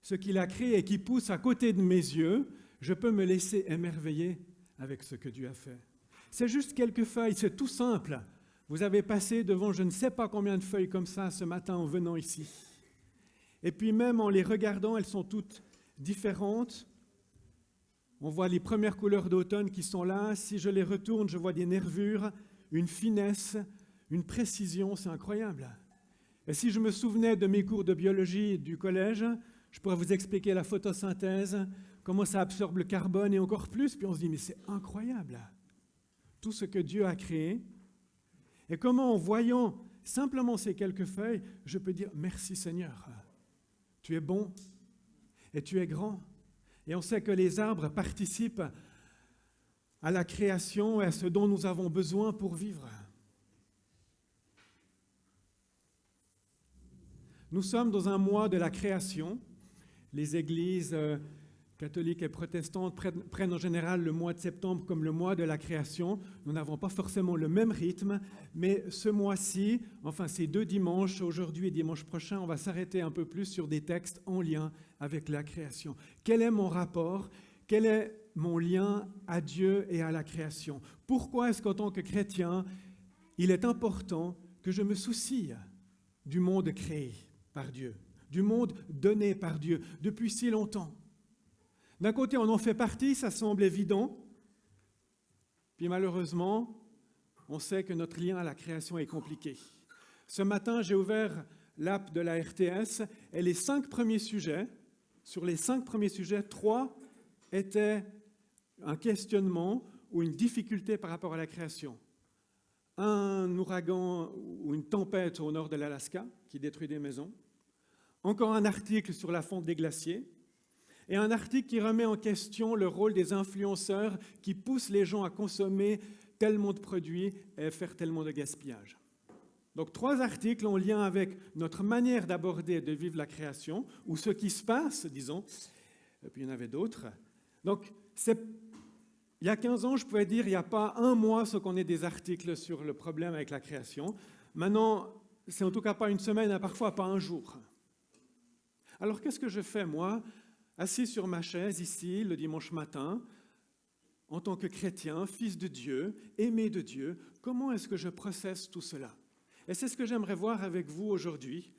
ce qu'il a créé et qui pousse à côté de mes yeux, je peux me laisser émerveiller avec ce que Dieu a fait. C'est juste quelques feuilles, c'est tout simple. Vous avez passé devant je ne sais pas combien de feuilles comme ça ce matin en venant ici. Et puis même en les regardant, elles sont toutes différentes. On voit les premières couleurs d'automne qui sont là. Si je les retourne, je vois des nervures, une finesse, une précision, c'est incroyable. Et si je me souvenais de mes cours de biologie du collège, je pourrais vous expliquer la photosynthèse, comment ça absorbe le carbone et encore plus, puis on se dit, mais c'est incroyable, tout ce que Dieu a créé. Et comment, en voyant simplement ces quelques feuilles, je peux dire, merci Seigneur, tu es bon et tu es grand. Et on sait que les arbres participent à la création et à ce dont nous avons besoin pour vivre. Nous sommes dans un mois de la création. Les églises catholiques et protestantes prennent en général le mois de septembre comme le mois de la création. Nous n'avons pas forcément le même rythme, mais ce mois-ci, enfin ces 2 dimanches, aujourd'hui et dimanche prochain, on va s'arrêter un peu plus sur des textes en lien avec la création. Quel est mon rapport? Quel est mon lien à Dieu et à la création? Pourquoi est-ce qu'en tant que chrétien, il est important que je me soucie du monde créé par Dieu, du monde donné par Dieu depuis si longtemps? D'un côté, on en fait partie, ça semble évident, puis malheureusement, on sait que notre lien à la création est compliqué. Ce matin, j'ai ouvert l'app de la RTS et les 5 premiers sujets, sur les 5 premiers sujets, 3 étaient un questionnement ou une difficulté par rapport à la création. Un ouragan ou une tempête au nord de l'Alaska qui détruit des maisons. Encore un article sur la fonte des glaciers. Et un article qui remet en question le rôle des influenceurs qui poussent les gens à consommer tellement de produits et faire tellement de gaspillage. Donc 3 articles en lien avec notre manière d'aborder et de vivre la création, ou ce qui se passe, disons, et puis il y en avait d'autres. Donc il y a 15 ans, je pouvais dire, il n'y a pas un mois sans qu'on ait des articles sur le problème avec la création. Maintenant, c'est en tout cas pas une semaine, et parfois pas un jour. Alors qu'est-ce que je fais, moi, assis sur ma chaise ici, le dimanche matin, en tant que chrétien, fils de Dieu, aimé de Dieu, comment est-ce que je processe tout cela? Et c'est ce que j'aimerais voir avec vous aujourd'hui.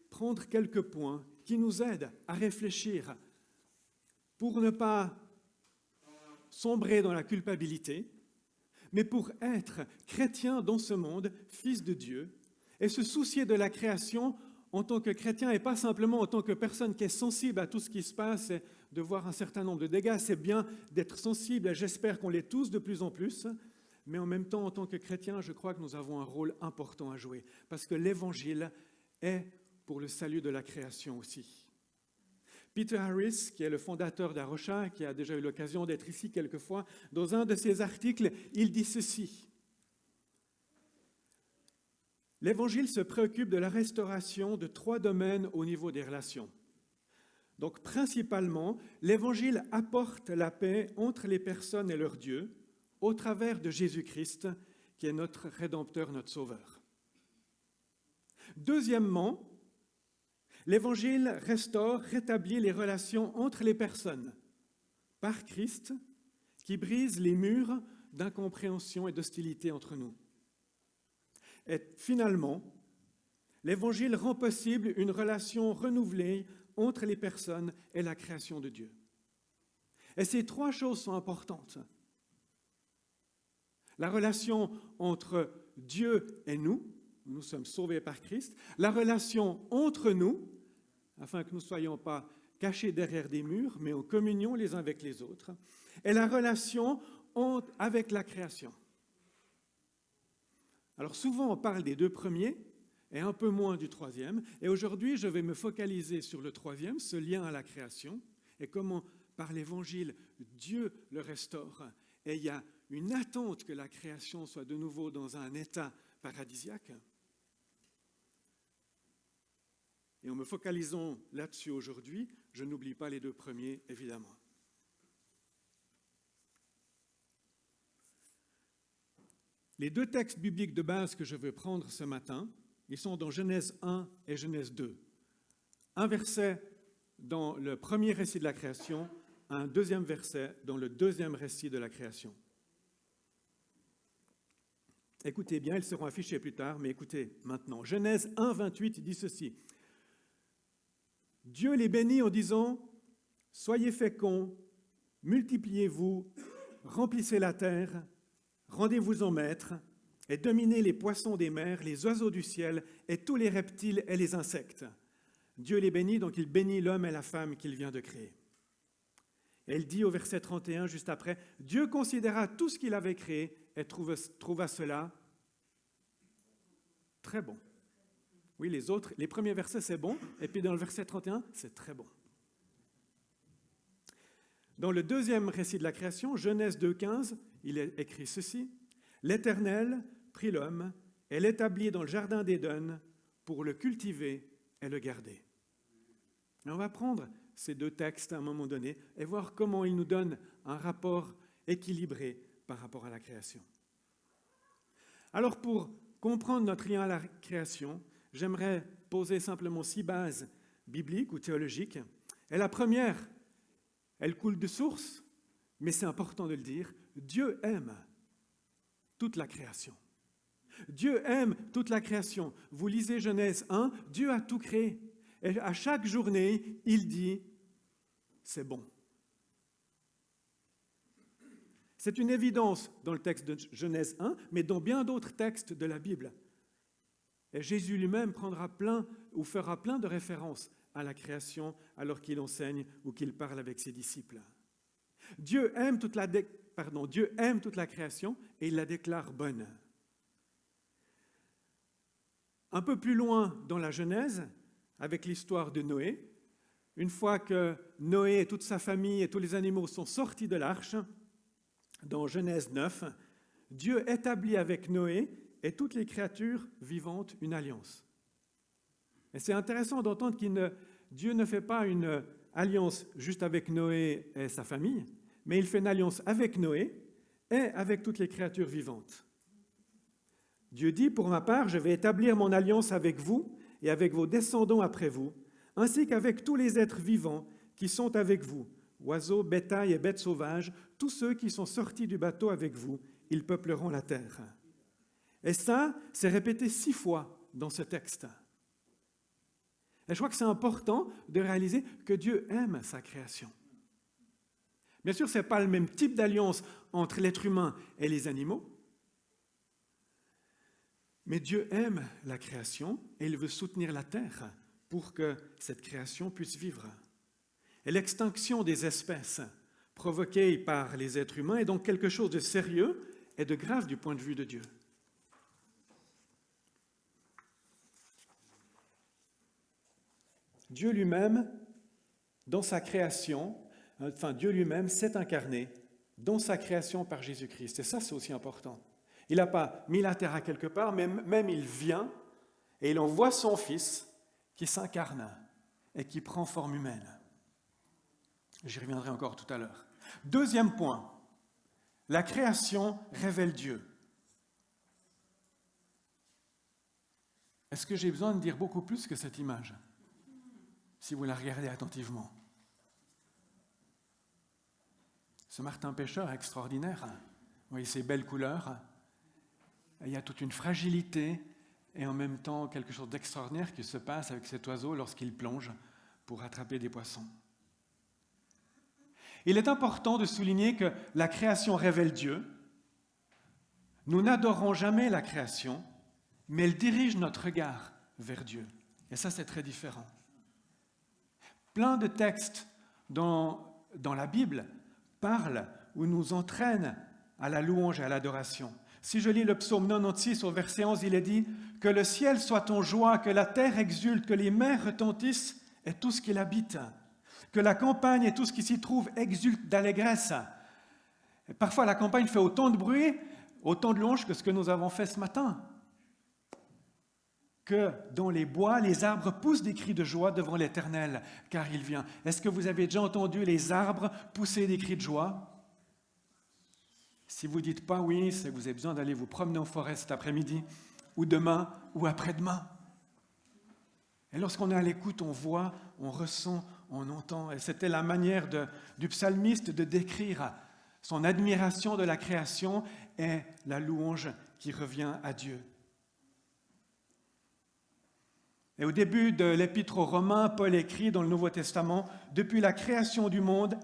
Prendre quelques points qui nous aident à réfléchir pour ne pas sombrer dans la culpabilité, mais pour être chrétien dans ce monde, fils de Dieu, et se soucier de la création en tant que chrétien et pas simplement en tant que personne qui est sensible à tout ce qui se passe et de voir un certain nombre de dégâts. C'est bien d'être sensible et j'espère qu'on l'est tous de plus en plus, mais en même temps, en tant que chrétien, je crois que nous avons un rôle important à jouer parce que l'Évangile est pour le salut de la création aussi. Peter Harris, qui est le fondateur d'Arocha, qui a déjà eu l'occasion d'être ici quelquefois, dans un de ses articles, il dit ceci. L'Évangile se préoccupe de la restauration de 3 domaines au niveau des relations. Donc, principalement, l'Évangile apporte la paix entre les personnes et leur Dieu au travers de Jésus-Christ, qui est notre Rédempteur, notre Sauveur. Deuxièmement, l'Évangile restaure, rétablit les relations entre les personnes par Christ, qui brise les murs d'incompréhension et d'hostilité entre nous. Et finalement, l'Évangile rend possible une relation renouvelée entre les personnes et la création de Dieu. Et ces 3 choses sont importantes. La relation entre Dieu et nous sommes sauvés par Christ. La relation entre nous, afin que nous ne soyons pas cachés derrière des murs, mais en communion les uns avec les autres. Et la relation avec la création. Alors souvent, on parle des 2 premiers et un peu moins du 3e. Et aujourd'hui, je vais me focaliser sur le 3e, ce lien à la création, et comment, par l'Évangile, Dieu le restaure. Et il y a une attente que la création soit de nouveau dans un état paradisiaque. Et en me focalisant là-dessus aujourd'hui, je n'oublie pas les 2 premiers, évidemment. Les 2 textes bibliques de base que je veux prendre ce matin, ils sont dans Genèse 1 et Genèse 2. un verset dans le premier récit de la création, un deuxième verset dans le deuxième récit de la création. Écoutez bien, ils seront affichés plus tard, mais écoutez maintenant. Genèse 1, 28 dit ceci. Dieu les bénit en disant, « Soyez féconds, multipliez-vous, remplissez la terre, rendez-vous-en maîtres, et dominez les poissons des mers, les oiseaux du ciel, et tous les reptiles et les insectes. » Dieu les bénit, donc il bénit l'homme et la femme qu'il vient de créer. Et il dit au verset 31, juste après, « Dieu considéra tout ce qu'il avait créé et trouva cela très bon. » Oui, les premiers versets, c'est bon, et puis dans le verset 31, c'est très bon. Dans le deuxième récit de la création, Genèse 2,15, il est écrit ceci, « L'Éternel prit l'homme et l'établit dans le jardin d'Éden pour le cultiver et le garder. » Et on va prendre ces deux textes à un moment donné et voir comment ils nous donnent un rapport équilibré par rapport à la création. Alors pour comprendre notre lien à la création, j'aimerais poser simplement 6 bases bibliques ou théologiques. Et la première, elle coule de source, mais c'est important de le dire, Dieu aime toute la création. Dieu aime toute la création. Vous lisez Genèse 1, Dieu a tout créé. Et à chaque journée, il dit, c'est bon. C'est une évidence dans le texte de Genèse 1, mais dans bien d'autres textes de la Bible. Et Jésus lui-même fera plein de références à la création alors qu'il enseigne ou qu'il parle avec ses disciples. Dieu aime toute la création et il la déclare bonne. Un peu plus loin dans la Genèse, avec l'histoire de Noé, une fois que Noé et toute sa famille et tous les animaux sont sortis de l'arche, dans Genèse 9, Dieu établit avec Noé et toutes les créatures vivantes une alliance. Et c'est intéressant d'entendre que Dieu ne fait pas une alliance juste avec Noé et sa famille, mais il fait une alliance avec Noé et avec toutes les créatures vivantes. Dieu dit, pour ma part, je vais établir mon alliance avec vous et avec vos descendants après vous, ainsi qu'avec tous les êtres vivants qui sont avec vous, oiseaux, bétail et bêtes sauvages, tous ceux qui sont sortis du bateau avec vous, ils peupleront la terre. Et ça, c'est répété 6 fois dans ce texte. Et je crois que c'est important de réaliser que Dieu aime sa création. Bien sûr, ce n'est pas le même type d'alliance entre l'être humain et les animaux, mais Dieu aime la création et il veut soutenir la terre pour que cette création puisse vivre. Et l'extinction des espèces provoquée par les êtres humains est donc quelque chose de sérieux et de grave du point de vue de Dieu. Dieu lui-même, dans sa création, Dieu lui-même s'est incarné dans sa création par Jésus-Christ. Et ça, c'est aussi important. Il n'a pas mis la terre à quelque part, mais même il vient et il envoie son Fils qui s'incarne et qui prend forme humaine. J'y reviendrai encore tout à l'heure. Deuxième point, la création révèle Dieu. Est-ce que j'ai besoin de dire beaucoup plus que cette image, si vous la regardez attentivement? Ce martin pêcheur extraordinaire, vous voyez ces belles couleurs, il y a toute une fragilité et en même temps quelque chose d'extraordinaire qui se passe avec cet oiseau lorsqu'il plonge pour attraper des poissons. Il est important de souligner que la création révèle Dieu. Nous n'adorons jamais la création, mais elle dirige notre regard vers Dieu. Et ça, c'est très différent. Plein de textes dans la Bible parlent ou nous entraînent à la louange et à l'adoration. Si je lis le psaume 96 au verset 11, il est dit « Que le ciel soit en joie, que la terre exulte, que les mers retentissent et tout ce qui l'habite. Que la campagne et tout ce qui s'y trouve exulte d'allégresse. » Parfois, la campagne fait autant de bruit, autant de louange que ce que nous avons fait ce matin. Que dans les bois, les arbres poussent des cris de joie devant l'Éternel, car il vient. Est-ce que vous avez déjà entendu les arbres pousser des cris de joie? Si vous ne dites pas oui, c'est que vous avez besoin d'aller vous promener en forêt cet après-midi, ou demain, ou après-demain. Et lorsqu'on est à l'écoute, on voit, on ressent, on entend. Et c'était la manière du psalmiste de décrire son admiration de la création et la louange qui revient à Dieu. Et au début de l'Épître aux Romains, Paul écrit dans le Nouveau Testament, « Depuis la création du monde,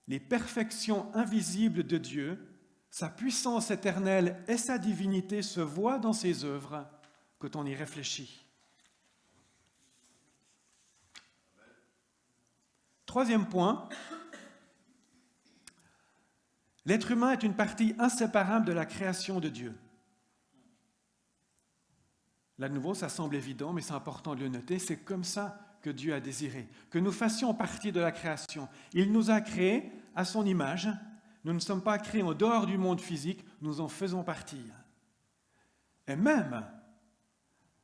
les perfections invisibles de Dieu, sa puissance éternelle et sa divinité se voient dans ses œuvres quand on y réfléchit. » Troisième point, l'être humain est une partie inséparable de la création de Dieu. Là, de nouveau, ça semble évident, mais c'est important de le noter. C'est comme ça que Dieu a désiré, que nous fassions partie de la création. Il nous a créés à son image. Nous ne sommes pas créés en dehors du monde physique, nous en faisons partie. Et même,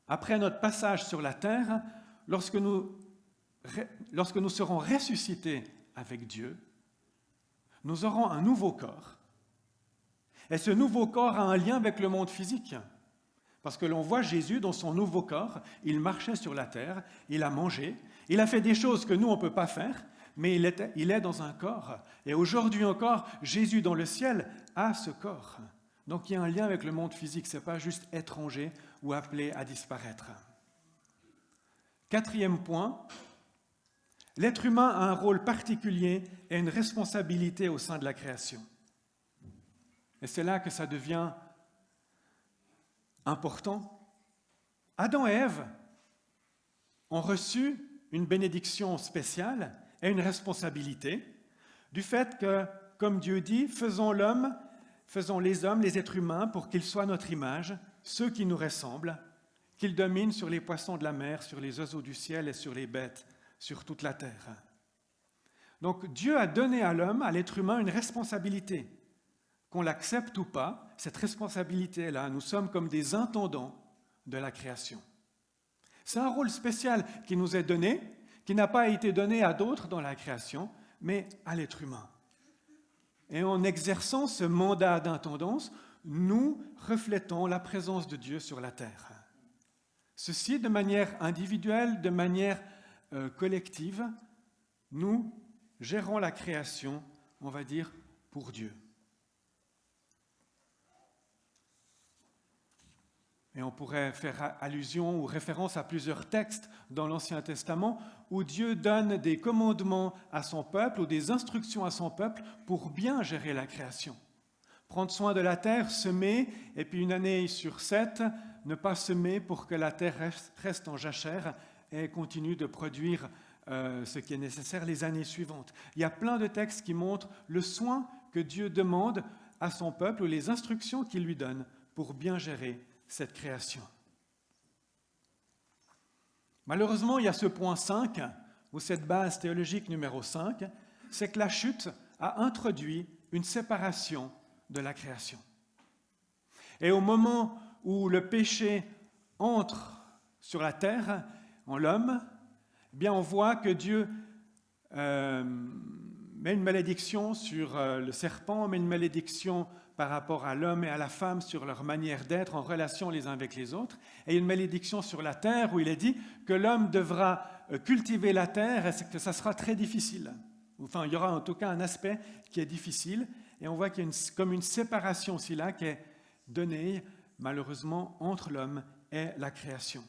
après notre passage sur la terre, lorsque nous serons ressuscités avec Dieu, nous aurons un nouveau corps. Et ce nouveau corps a un lien avec le monde physique. Parce que l'on voit Jésus dans son nouveau corps, il marchait sur la terre, il a mangé, il a fait des choses que nous, on ne peut pas faire, mais il est dans un corps. Et aujourd'hui encore, Jésus dans le ciel a ce corps. Donc il y a un lien avec le monde physique, ce n'est pas juste étranger ou appelé à disparaître. Quatrième point, l'être humain a un rôle particulier et une responsabilité au sein de la création. Et c'est là que ça devient important. Adam et Ève ont reçu une bénédiction spéciale et une responsabilité du fait que, comme Dieu dit, faisons les hommes, les êtres humains, pour qu'ils soient notre image, ceux qui nous ressemblent, qu'ils dominent sur les poissons de la mer, sur les oiseaux du ciel et sur les bêtes, sur toute la terre. Donc Dieu a donné à l'homme, à l'être humain, une responsabilité. Qu'on l'accepte ou pas, cette responsabilité-là, nous sommes comme des intendants de la création. C'est un rôle spécial qui nous est donné, qui n'a pas été donné à d'autres dans la création, mais à l'être humain. Et en exerçant ce mandat d'intendance, nous reflétons la présence de Dieu sur la terre. Ceci de manière individuelle, de manière collective, nous gérons la création, on va dire, pour Dieu. Et on pourrait faire allusion ou référence à plusieurs textes dans l'Ancien Testament où Dieu donne des commandements à son peuple ou des instructions à son peuple pour bien gérer la création. Prendre soin de la terre, semer, et puis une année sur 7, ne pas semer pour que la terre reste en jachère et continue de produire ce qui est nécessaire les années suivantes. Il y a plein de textes qui montrent le soin que Dieu demande à son peuple ou les instructions qu'il lui donne pour bien gérer cette création. Malheureusement, il y a ce point 5, ou cette base théologique numéro 5, c'est que la chute a introduit une séparation de la création. Et au moment où le péché entre sur la terre, en l'homme, eh bien on voit que Dieu met une malédiction sur le serpent, met une malédiction par rapport à l'homme et à la femme sur leur manière d'être en relation les uns avec les autres. Et il y a une malédiction sur la terre où il est dit que l'homme devra cultiver la terre et que ça sera très difficile. Enfin, il y aura en tout cas un aspect qui est difficile. Et on voit qu'il y a comme une séparation aussi là qui est donnée malheureusement entre l'homme et la création.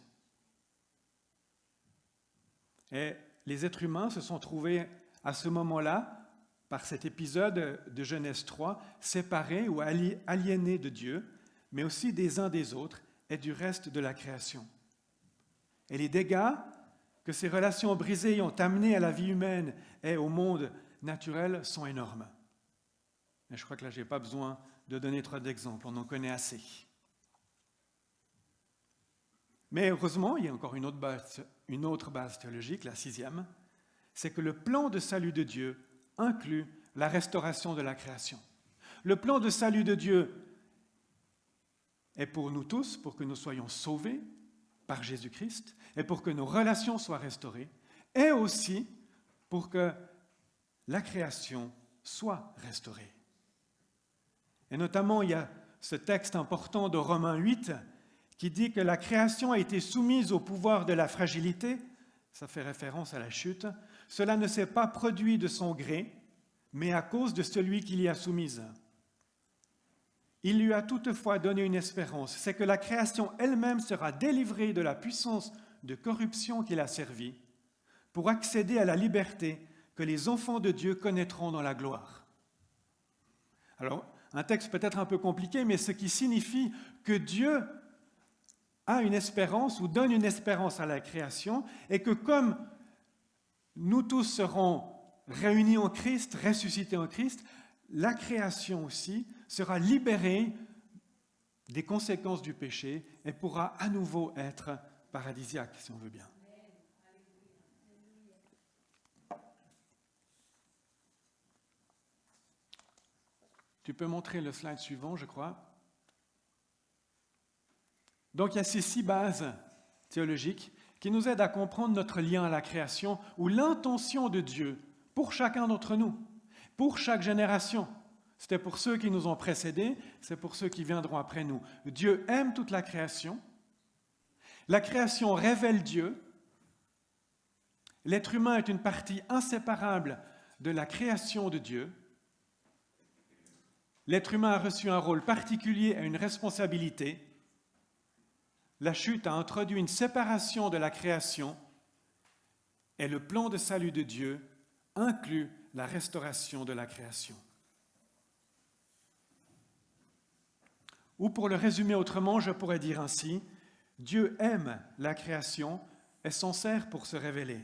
Et les êtres humains se sont trouvés à ce moment-là, par cet épisode de Genèse 3, séparés ou aliénés de Dieu, mais aussi des uns des autres et du reste de la création. Et les dégâts que ces relations brisées ont amenés à la vie humaine et au monde naturel sont énormes. Et je crois que là, je n'ai pas besoin de donner trop d'exemples, on en connaît assez. Mais heureusement, il y a encore une autre base théologique, la 6e, c'est que le plan de salut de Dieu inclut la restauration de la création. Le plan de salut de Dieu est pour nous tous, pour que nous soyons sauvés par Jésus-Christ, et pour que nos relations soient restaurées, et aussi pour que la création soit restaurée. Et notamment, il y a ce texte important de Romains 8 qui dit que la création a été soumise au pouvoir de la fragilité, ça fait référence à la chute, cela ne s'est pas produit de son gré, mais à cause de celui qui l'y a soumise. Il lui a toutefois donné une espérance, c'est que la création elle-même sera délivrée de la puissance de corruption qui l'a servie, pour accéder à la liberté que les enfants de Dieu connaîtront dans la gloire. Alors, un texte peut-être un peu compliqué, mais ce qui signifie que Dieu a une espérance ou donne une espérance à la création, et que comme nous tous serons réunis en Christ, ressuscités en Christ, la création aussi sera libérée des conséquences du péché et pourra à nouveau être paradisiaque, si on veut bien. Tu peux montrer le slide suivant, je crois. Donc, il y a ces 6 bases théologiques qui nous aident à comprendre notre lien à la création ou l'intention de Dieu pour chacun d'entre nous, pour chaque génération. C'était pour ceux qui nous ont précédés, c'est pour ceux qui viendront après nous. Dieu aime toute la création. La création révèle Dieu. L'être humain est une partie inséparable de la création de Dieu. L'être humain a reçu un rôle particulier et une responsabilité. La chute a introduit une séparation de la création et le plan de salut de Dieu inclut la restauration de la création. Ou pour le résumer autrement, je pourrais dire ainsi, Dieu aime la création et s'en sert pour se révéler.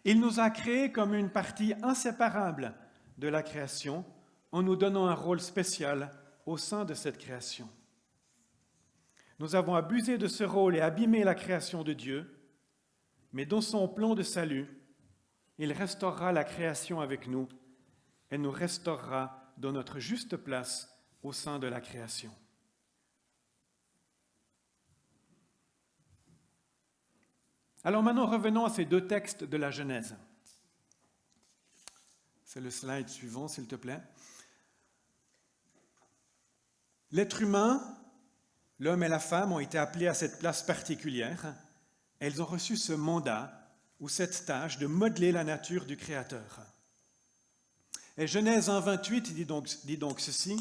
Il nous a créés comme une partie inséparable de la création en nous donnant un rôle spécial au sein de cette création. Nous avons abusé de ce rôle et abîmé la création de Dieu, mais dans son plan de salut, il restaurera la création avec nous et nous restaurera dans notre juste place au sein de la création. Alors maintenant, revenons à ces 2 textes de la Genèse. C'est le slide suivant, s'il te plaît. L'être humain, l'homme et la femme ont été appelés à cette place particulière. Et ils ont reçu ce mandat ou cette tâche de modeler la nature du Créateur. Et Genèse 1,28 dit donc ceci.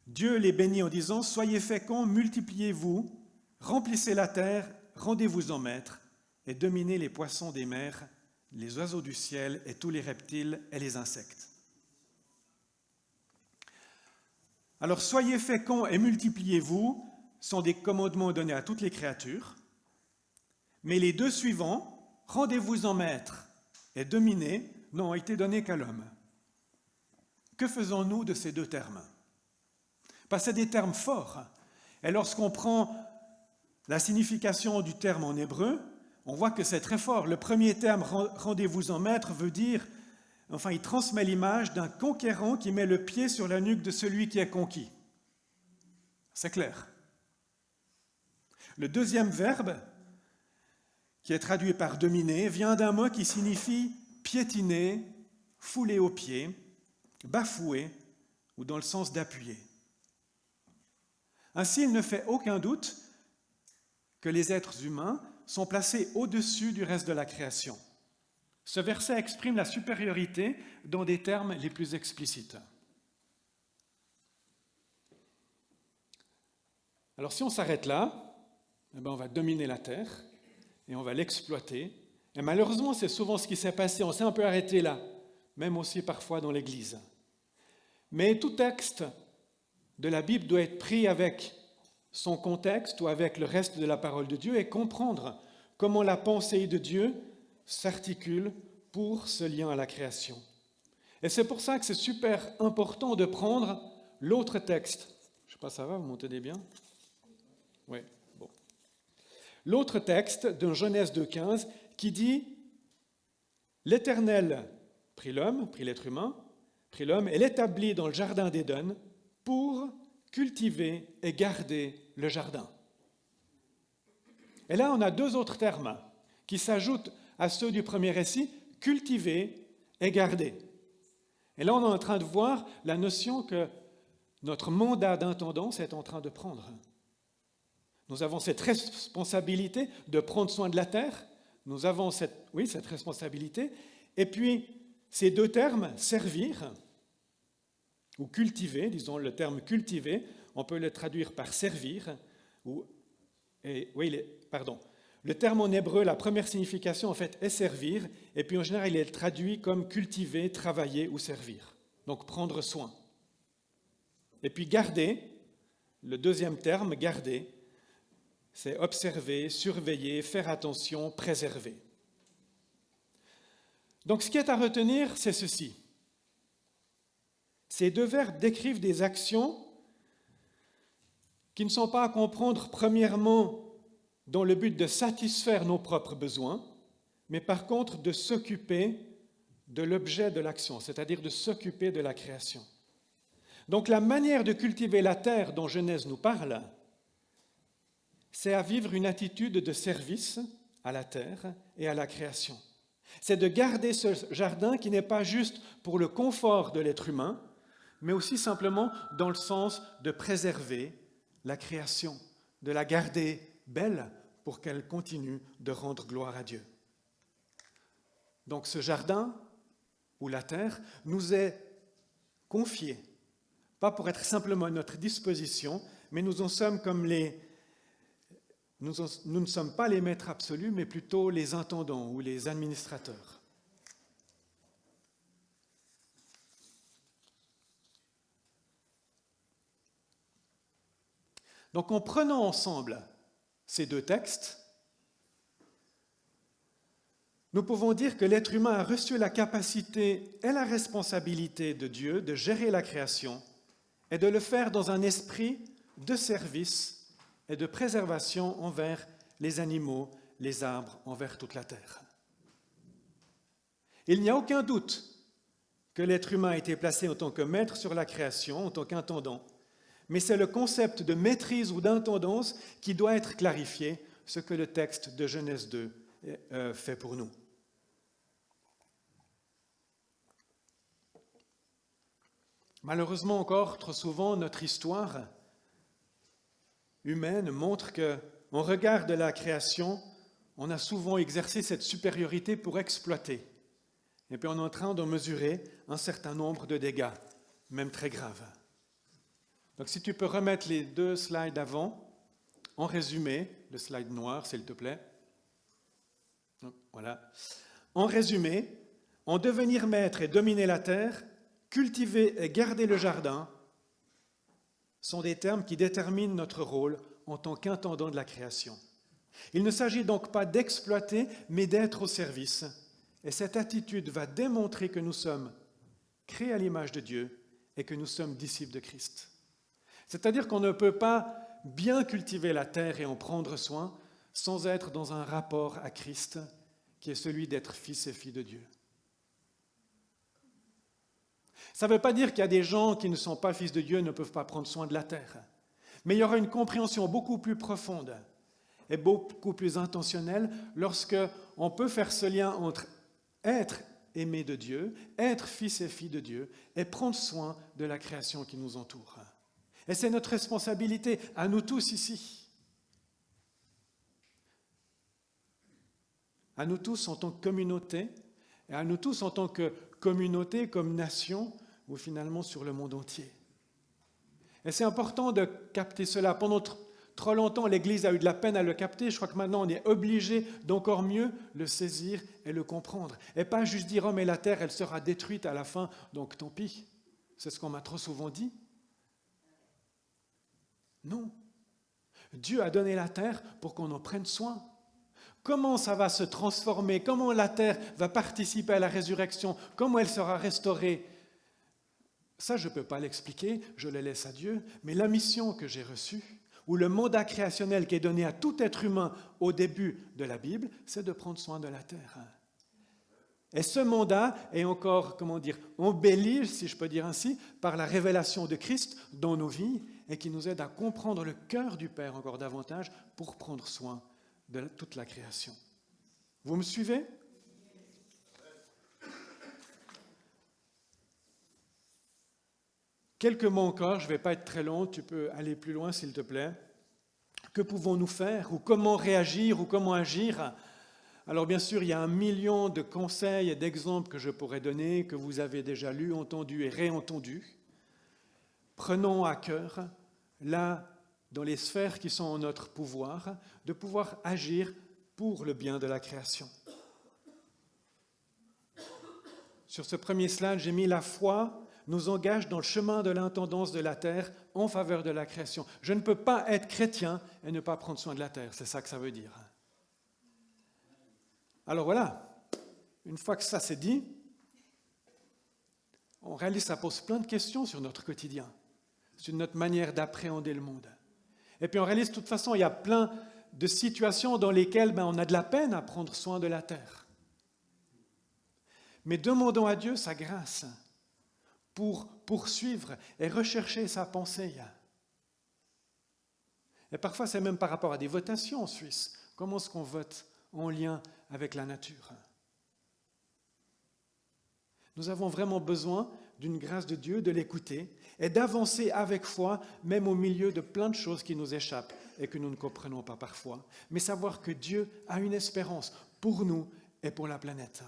Dieu les bénit en disant « Soyez féconds, multipliez-vous, remplissez la terre, rendez-vous-en maîtres, et dominez les poissons des mers, les oiseaux du ciel et tous les reptiles et les insectes. » Alors, soyez féconds et multipliez-vous sont des commandements donnés à toutes les créatures, mais les 2 suivants, rendez-vous-en maîtres et dominez, n'ont été donnés qu'à l'homme. Que faisons-nous de ces 2 termes ? Parce que c'est des termes forts. Et lorsqu'on prend la signification du terme en hébreu, on voit que c'est très fort. Le premier terme, rendez-vous-en maître, veut dire, enfin, il transmet l'image d'un conquérant qui met le pied sur la nuque de celui qui est conquis. C'est clair. Le deuxième verbe, qui est traduit par dominer, vient d'un mot qui signifie piétiner, fouler aux pieds, bafouer ou dans le sens d'appuyer. Ainsi, il ne fait aucun doute que les êtres humains sont placés au-dessus du reste de la création. Ce verset exprime la supériorité dans des termes les plus explicites. Alors si on s'arrête là, on va dominer la terre et on va l'exploiter. Et malheureusement, c'est souvent ce qui s'est passé. On s'est un peu arrêté là, même aussi parfois dans l'Église. Mais tout texte de la Bible doit être pris avec son contexte ou avec le reste de la parole de Dieu et comprendre comment la pensée de Dieu s'articule pour ce lien à la création. Et c'est pour ça que c'est super important de prendre l'autre texte. Je ne sais pas, ça va, vous m'entendez bien ? Oui, bon. L'autre texte de Genèse 2,15 qui dit « L'Éternel prit l'homme, prit l'être humain, prit l'homme et l'établit dans le jardin d'Éden pour cultiver et garder le jardin. » Et là, on a 2 autres termes qui s'ajoutent à ceux du premier récit, cultiver et garder. Et là, on est en train de voir la notion que notre mandat d'intendance est en train de prendre. Nous avons cette responsabilité de prendre soin de la terre. Nous avons cette responsabilité. Et puis, ces deux termes, servir ou cultiver, disons le terme cultiver, on peut le traduire par servir. Le terme en hébreu, la première signification en fait est servir, et puis en général il est traduit comme cultiver, travailler ou servir. Donc prendre soin. Et puis garder, le deuxième terme, garder, c'est observer, surveiller, faire attention, préserver. Donc ce qui est à retenir, c'est ceci. Ces deux verbes décrivent des actions qui ne sont pas à comprendre premièrement dans le but de satisfaire nos propres besoins, mais par contre de s'occuper de l'objet de l'action, c'est-à-dire de s'occuper de la création. Donc la manière de cultiver la terre dont Genèse nous parle, c'est à vivre une attitude de service à la terre et à la création. C'est de garder ce jardin qui n'est pas juste pour le confort de l'être humain, mais aussi simplement dans le sens de préserver la création, de la garder belle pour qu'elle continue de rendre gloire à Dieu. Donc ce jardin, ou la terre, nous est confié, pas pour être simplement à notre disposition, mais nous en sommes comme nous ne sommes pas les maîtres absolus, mais plutôt les intendants ou les administrateurs. Donc en prenant ensemble ces deux textes, nous pouvons dire que l'être humain a reçu la capacité et la responsabilité de Dieu de gérer la création et de le faire dans un esprit de service et de préservation envers les animaux, les arbres, envers toute la terre. Il n'y a aucun doute que l'être humain a été placé en tant que maître sur la création, en tant qu'intendant, mais c'est le concept de maîtrise ou d'intendance qui doit être clarifié, ce que le texte de Genèse 2 fait pour nous. Malheureusement encore, trop souvent, notre histoire humaine montre qu'en regard de la création, on a souvent exercé cette supériorité pour exploiter. Et puis on est en train de mesurer un certain nombre de dégâts, même très graves. Donc si tu peux remettre les deux slides avant, en résumé, le slide noir s'il te plaît. Voilà. En résumé, en devenir maître et dominer la terre, cultiver et garder le jardin sont des termes qui déterminent notre rôle en tant qu'intendant de la création. Il ne s'agit donc pas d'exploiter, mais d'être au service. Et cette attitude va démontrer que nous sommes créés à l'image de Dieu et que nous sommes disciples de Christ. C'est-à-dire qu'on ne peut pas bien cultiver la terre et en prendre soin sans être dans un rapport à Christ qui est celui d'être fils et fille de Dieu. Ça ne veut pas dire qu'il y a des gens qui ne sont pas fils de Dieu et ne peuvent pas prendre soin de la terre. Mais il y aura une compréhension beaucoup plus profonde et beaucoup plus intentionnelle lorsque on peut faire ce lien entre être aimé de Dieu, être fils et fille de Dieu et prendre soin de la création qui nous entoure. Et c'est notre responsabilité à nous tous ici. À nous tous en tant que communauté, et à nous tous en tant que communauté, comme nation, ou finalement sur le monde entier. Et c'est important de capter cela. Pendant trop longtemps, l'Église a eu de la peine à le capter. Je crois que maintenant, on est obligé d'encore mieux le saisir et le comprendre. Et pas juste dire « Oh, mais la terre, elle sera détruite à la fin, donc tant pis ». C'est ce qu'on m'a trop souvent dit. Non. Dieu a donné la terre pour qu'on en prenne soin. Comment ça va se transformer? Comment la terre va participer à la résurrection? Comment elle sera restaurée? Ça, je ne peux pas l'expliquer, je le laisse à Dieu. Mais la mission que j'ai reçue, ou le mandat créationnel qui est donné à tout être humain au début de la Bible, c'est de prendre soin de la terre. Et ce mandat est encore, embelli, si je peux dire ainsi, par la révélation de Christ dans nos vies et qui nous aide à comprendre le cœur du Père encore davantage pour prendre soin de toute la création. Vous me suivez? Quelques mots encore, je ne vais pas être très long, tu peux aller plus loin s'il te plaît. Que pouvons-nous faire ou comment réagir ou comment agir? Alors bien sûr, il y a 1 million de conseils et d'exemples que je pourrais donner, que vous avez déjà lus, entendus et réentendus. Prenons à cœur, là, dans les sphères qui sont en notre pouvoir, de pouvoir agir pour le bien de la création. Sur ce premier slide, j'ai mis la foi nous engage dans le chemin de l'intendance de la terre en faveur de la création. Je ne peux pas être chrétien et ne pas prendre soin de la terre, c'est ça que ça veut dire. Alors voilà, une fois que ça c'est dit, on réalise que ça pose plein de questions sur notre quotidien, sur notre manière d'appréhender le monde. Et puis on réalise de toute façon, il y a plein de situations dans lesquelles on a de la peine à prendre soin de la terre. Mais demandons à Dieu sa grâce pour poursuivre et rechercher sa pensée. Et parfois, c'est même par rapport à des votations en Suisse. Comment est-ce qu'on vote en lien avec la nature? Nous avons vraiment besoin d'une grâce de Dieu, de l'écouter et d'avancer avec foi, même au milieu de plein de choses qui nous échappent et que nous ne comprenons pas parfois. Mais savoir que Dieu a une espérance pour nous et pour la planète.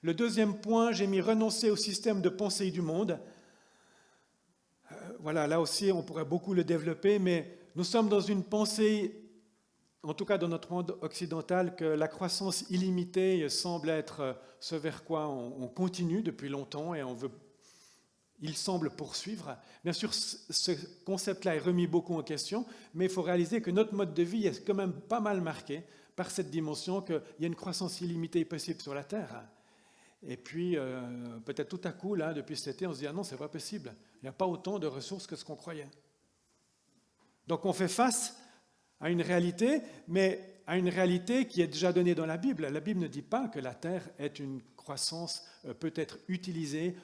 Le deuxième point, j'ai mis renoncer au système de pensée du monde. Voilà, là aussi, on pourrait beaucoup le développer, mais nous sommes dans une pensée, en tout cas dans notre monde occidental, que la croissance illimitée semble être ce vers quoi on continue depuis longtemps et il semble poursuivre. Bien sûr, ce concept-là est remis beaucoup en question, mais il faut réaliser que notre mode de vie est quand même pas mal marqué par cette dimension qu'il y a une croissance illimitée possible sur la Terre. Et puis, peut-être tout à coup, là, depuis cet été, on se dit « Ah non, c'est pas possible. Il n'y a pas autant de ressources que ce qu'on croyait. » Donc, on fait face à une réalité, mais à une réalité qui est déjà donnée dans la Bible. La Bible ne dit pas que la Terre est une croissance, peut être utilisée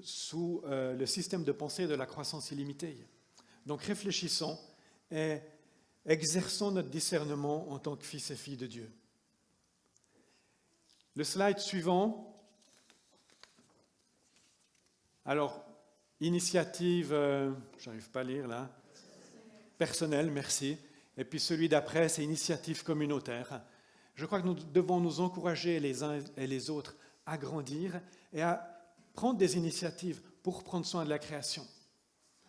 sous le système de pensée de la croissance illimitée. Donc, réfléchissons et exerçons notre discernement en tant que fils et filles de Dieu. Le slide suivant. Alors, initiative, j'arrive pas à lire là, personnelle, merci. Et puis celui d'après, c'est initiative communautaire. Je crois que nous devons nous encourager les uns et les autres à grandir et à prendre des initiatives pour prendre soin de la création.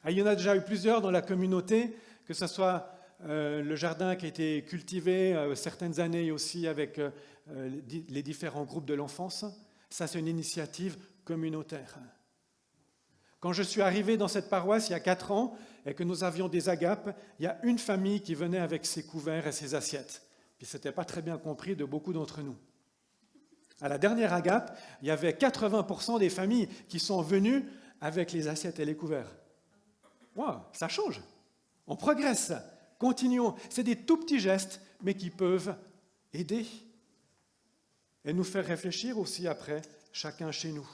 Il y en a déjà eu plusieurs dans la communauté, que ce soit le jardin qui a été cultivé certaines années aussi avec les différents groupes de l'enfance. Ça, c'est une initiative communautaire. Quand je suis arrivé dans cette paroisse il y a 4 ans et que nous avions des agapes, il y a une famille qui venait avec ses couverts et ses assiettes. Puis ce n'était pas très bien compris de beaucoup d'entre nous. À la dernière agape, il y avait 80% des familles qui sont venues avec les assiettes et les couverts. Wow, ça change. On progresse. Continuons. C'est des tout petits gestes, mais qui peuvent aider et nous faire réfléchir aussi après, chacun chez nous.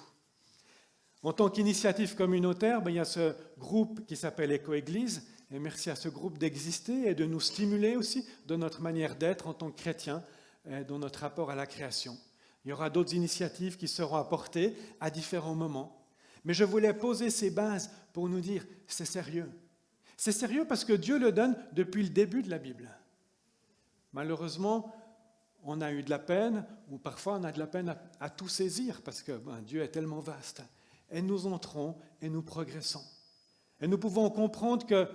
En tant qu'initiative communautaire, il y a ce groupe qui s'appelle Éco-Église, et merci à ce groupe d'exister et de nous stimuler aussi dans notre manière d'être en tant que chrétiens, et dans notre rapport à la création. Il y aura d'autres initiatives qui seront apportées à différents moments. Mais je voulais poser ces bases pour nous dire, c'est sérieux. C'est sérieux parce que Dieu le donne depuis le début de la Bible. Malheureusement, on a eu de la peine, ou parfois on a de la peine à tout saisir, parce que Dieu est tellement vaste. Et nous entrons et nous progressons. Et nous pouvons comprendre que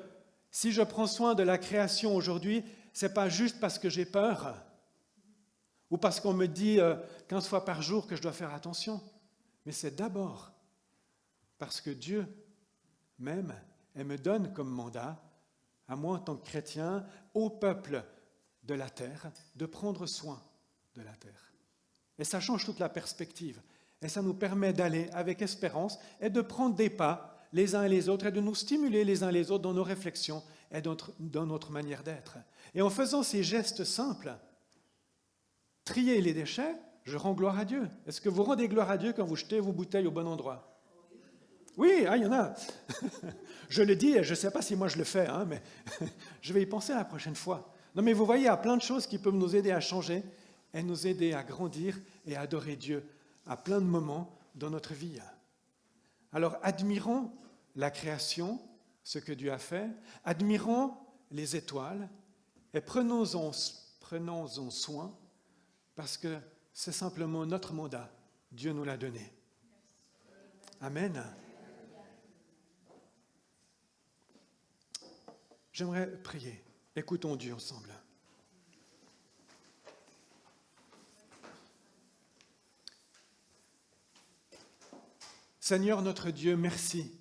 si je prends soin de la création aujourd'hui, ce n'est pas juste parce que j'ai peur, ou parce qu'on me dit 15 fois par jour que je dois faire attention, mais c'est d'abord parce que Dieu m'aime et me donne comme mandat, à moi en tant que chrétien, au peuple de la terre, de prendre soin de la terre. Et ça change toute la perspective. Et ça nous permet d'aller avec espérance et de prendre des pas les uns et les autres et de nous stimuler les uns les autres dans nos réflexions et dans notre manière d'être. Et en faisant ces gestes simples, trier les déchets, je rends gloire à Dieu. Est-ce que vous rendez gloire à Dieu quand vous jetez vos bouteilles au bon endroit? Oui, il y en a. Je le dis et je ne sais pas si moi je le fais, mais je vais y penser la prochaine fois. Non, mais vous voyez, il y a plein de choses qui peuvent nous aider à changer et nous aider à grandir et à adorer Dieu à plein de moments dans notre vie. Alors, admirons la création, ce que Dieu a fait, admirons les étoiles et prenons-en soin parce que c'est simplement notre mandat. Dieu nous l'a donné. Amen. J'aimerais prier. Écoutons Dieu ensemble. Seigneur notre Dieu, merci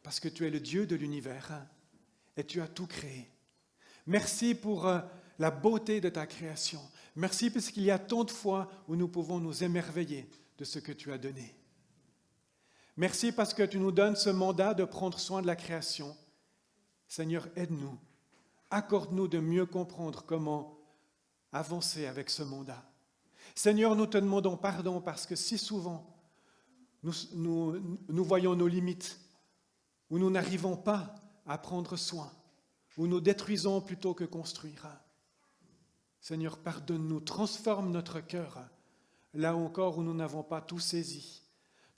parce que tu es le Dieu de l'univers et tu as tout créé. Merci pour la beauté de ta création. Merci parce qu'il y a tant de fois où nous pouvons nous émerveiller de ce que tu as donné. Merci parce que tu nous donnes ce mandat de prendre soin de la création. Seigneur, aide-nous. Accorde-nous de mieux comprendre comment avancer avec ce mandat. Seigneur, nous te demandons pardon parce que si souvent nous voyons nos limites, où nous n'arrivons pas à prendre soin, où nous détruisons plutôt que construire. Seigneur, pardonne-nous, transforme notre cœur, là encore où nous n'avons pas tout saisi.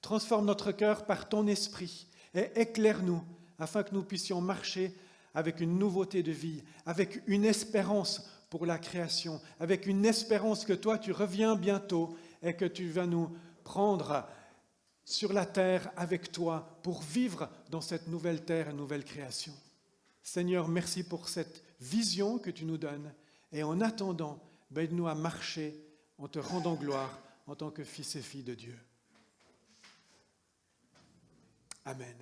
Transforme notre cœur par ton esprit et éclaire-nous afin que nous puissions marcher avec une nouveauté de vie, avec une espérance pour la création, avec une espérance que toi tu reviens bientôt et que tu vas nous prendre sur la terre avec toi pour vivre dans cette nouvelle terre et nouvelle création. Seigneur, merci pour cette vision que tu nous donnes et en attendant, aide-nous à marcher en te rendant gloire en tant que fils et filles de Dieu. Amen.